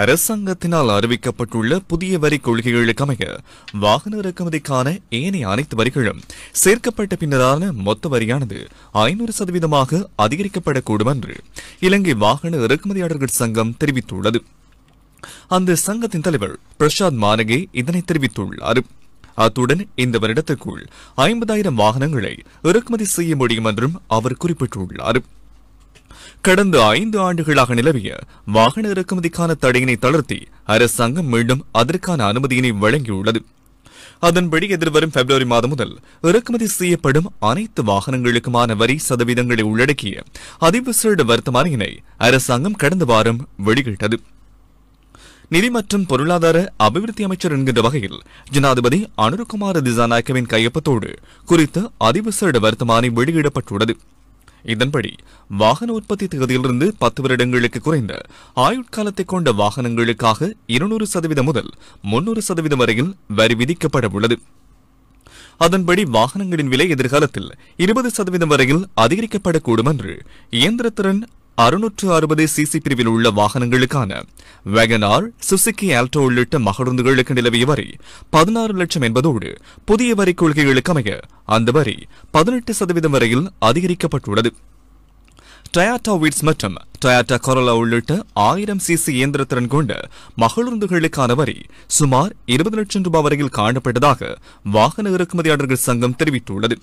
அரசாங்கத்தினால் அறிவிக்கப்பட்டுள்ள புதிய வரி கொள்கைகளுக்கமைய வாகன இறக்குமதிக்கான ஏனைய அனைத்து வரிகளும் சேர்க்கப்பட்ட பின்னரான மொத்த வரியானது 500% அதிகரிக்கப்படக்கூடும் என்று இலங்கை வாகன இறக்குமதியாளர்கள் சங்கம் தெரிவித்துள்ளது. அந்த சங்கத்தின் தலைவர் பிரசாத் மானகே இதனை தெரிவித்துள்ளார். அத்துடன் இந்த வருடத்திற்குள் 50,000 வாகனங்களை இறக்குமதி செய்ய முடியும் என்றும் அவர் குறிப்பிட்டுள்ளார். கடந்த 5 ஆண்டுகளாக நிலவிய வாகன இறக்குமதிக்கான தடையினை தளர்த்தி அரசாங்கம் மீண்டும் அதற்கான அனுமதியினை வழங்கியுள்ளது. அதன்படி எதிர்வரும் பிப்ரவரி மாதம் முதல் இறக்குமதி செய்யப்படும் அனைத்து வாகனங்களுக்குமான வரி சதவீதங்களை உள்ளடக்கிய அதிவிசேட வர்த்தமானியினை அரசாங்கம் கடந்த வாரம் வெளியிட்டது. நிதி மற்றும் பொருளாதார அபிவிருத்தி அமைச்சர் என்கின்ற வகையில் ஜனாதிபதி அனுரகுமார திசாநாயக்கவின் கையொப்பத்தோடு குறித்த அதிவிசேட வர்த்தமானி வெளியிடப்பட்டுள்ளது. இதன்படி வாகன உற்பத்தி தேதியிலிருந்து 10 வருடங்களுக்கு குறைந்த ஆயுட்காலத்தை கொண்ட வாகனங்களுக்காக 200% முதல் 300% வரையில் வரி விதிக்கப்பட உள்ளது. அதன்படி வாகனங்களின் விலை எதிர்காலத்தில் 20% வரையில் அதிகரிக்கப்படக்கூடும் என்று இயந்திரத்திறன் 660 சிசி பிரிவில் உள்ள வாகனங்களுக்கான வேகனார், சுசுகி ஆல்டோ உள்ளிட்ட மகழுந்துகளுக்கு நிலவிய வரி 16 லட்சம் என்பதோடு புதிய வரி கொள்கைகளுக்கு அமைய அந்த வரி 18% வரையில் அதிகரிக்கப்பட்டுள்ளது. டொயோட்டா வீட்ஸ் மற்றும் டொயோட்டா கொரோலா உள்ளிட்ட 1000 சிசி இயந்திரத்திறன் கொண்ட மகளுந்துகளுக்கான வரி சுமார் 20 லட்சம் ரூபாய் வரையில் காணப்பட்டதாக வாகன இறக்குமதியாளர்கள் சங்கம் தெரிவித்துள்ளது.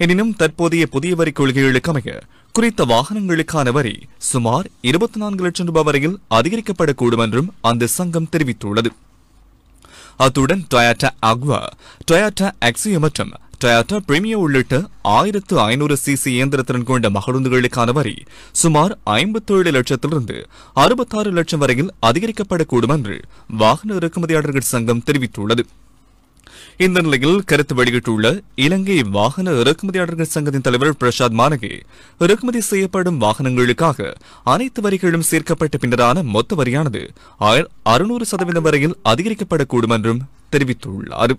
எனினும் தற்போதைய புதிய வரி கொள்கைகளுக்கு அமைய குறித்த வாகனங்களுக்கான வரி சுமார் 24 லட்சம் ரூபாய் வரையில் அதிகரிக்கப்படக்கூடும் என்றும் அந்த சங்கம் தெரிவித்துள்ளது. அத்துடன் டொயோட்டா அக்வா, டொயோட்டா எக்ஸியோ மற்றும் டொயோட்டா பிரீமியோ உள்ளிட்ட 1500 சிசி இயந்திரத்திறன் கொண்ட மகளுந்துகளுக்கான வரி சுமார் 57 லட்சத்திலிருந்து 66 லட்சம் வரையில் அதிகரிக்கப்படக்கூடும் என்று வாகன இறக்குமதியாளர்கள் சங்கம் தெரிவித்துள்ளது. இந்த நிலையில் கருத்து வெளியிட்டுள்ள இலங்கை வாகன இறக்குமதியாளர்கள் சங்கத்தின் தலைவர் பிரசாத் மானகே இறக்குமதி செய்யப்படும் வாகனங்களுக்காக அனைத்து வரிகளும் சேர்க்கப்பட்ட பின்னரான மொத்த வரியானது 600% வரையில் அதிகரிக்கப்படக்கூடும் என்றும் தெரிவித்துள்ளார்.